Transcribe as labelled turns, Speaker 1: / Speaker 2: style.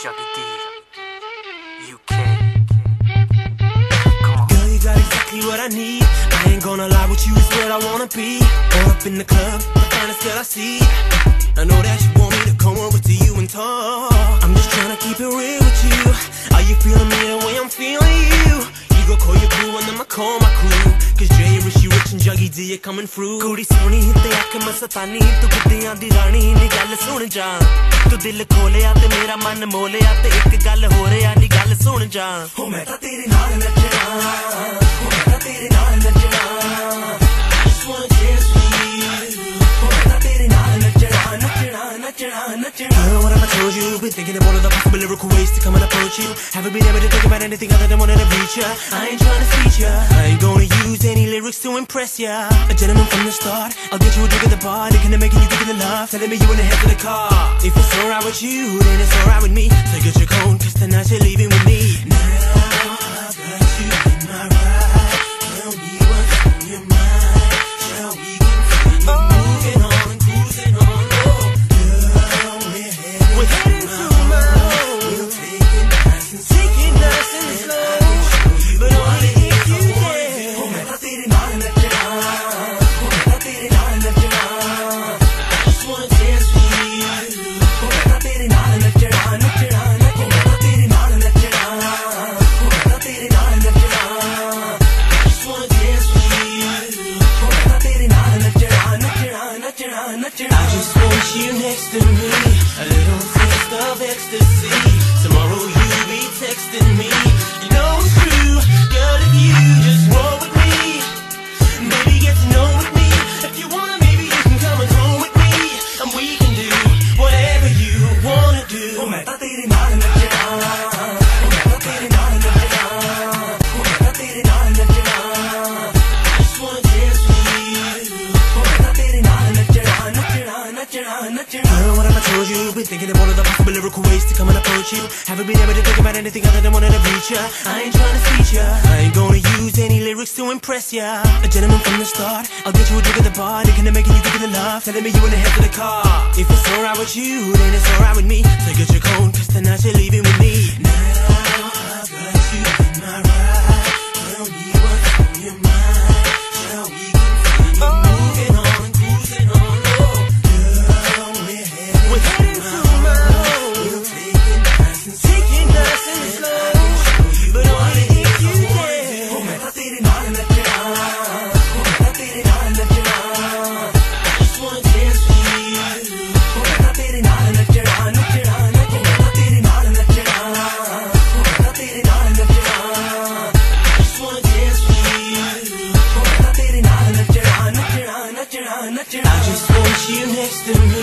Speaker 1: Juggy D, UK. Come on.
Speaker 2: Girl, you got exactly what I need. I ain't gonna lie, with you is where I wanna be. All up in the club, the finest girl I see. I know that you want me to come over to you and talk. I'm just trying to keep it real with you. Are you feeling me the way I'm feeling you? You go call your crew and then I call my crew. Cause Jay, Rishi, Rich and Juggy D are coming through. Kudi soni te aake masatani, tu guddiyan di rani ni gall sun ja. Tu dil kholeya te mera man moleya te ek gall ho reya ni gall sun ja. Ho main ta tere naal nachna, ho main ta tere naal nachna. I just wanna dance with you. Ho main ta tere naal nachna, nachna, nachna, nachna. Girl, what have I told you? Been thinking of all of the possible lyrical ways to come and approach you. Haven't been able to think about anything other than wanting to reach ya. I ain't trying to teach ya, I ain't gonna use any lyrics to impress ya. A gentleman from the start, I'll get you a drink at the bar. Thinking of making you give it the love, telling me you in the head of the car. If it's alright with you, then it's alright with me. So get your coat, cause tonight you're leaving with me. Now I've got you in my ride. Tell me what's on your mind. Shall we continue moving on and cruising on? Girl, we're heading to my home. We'll take it nice and slow. But only if you dare. Oh, main ta tere naal nachna, oh, main ta tere naal nachna. I just wanna dance with you. Oh, main ta tere naal nachna, nachna, nachna. Oh, main ta tere naal nachna, oh, main ta tere naal nachna. I just wanna dance with you. Oh, main ta tere naal nachna, nachna, nachna, nachna. I just want you next to me, a little taste of ecstasy. Tomorrow you'll be texting me. You know it's true, girl, if you just roll with me. Maybe get to know with me. If you wanna, maybe you can come and home with me. And we can do whatever you wanna do. Oh, main ta tere naal nachna, oh, main ta tere naal nachna, oh, main ta tere naal nachna. I just wanna dance with you. Oh, main ta tere naal nachna, nachna, nachna, nachna. Girl, what have I told you? Been thinking of all of the possible lyrical ways to come and approach you. Haven't been able to think about anything other than wanting to reach ya. I ain't trying to teach ya, I ain't gonna use any lyrics to impress ya. A gentleman from the start, I'll get you a drink at the bar. Thinking of making you give it the love, telling me you in the head of the car. If it's alright with you, then it's alright with me. So get your coat, cause tonight you're leaving with me. Now I've got you in my ride. Tell me what's on your mind. Shall we continue moving on and cruising on? Girl, we're heading to my home. We'll take it nice and slow. But only if you dare. Oh, main ta tere naal nachna, oh, main ta tere naal nachna. I just wanna dance with you. Oh, main ta tere naal nachna, nachna, nachna. Oh, main ta tere naal nachna, oh, main ta tere naal nachna. I just wanna dance with you. Oh, main ta tere naal nachna, nachna, nachna, nachna. I just want you next to me,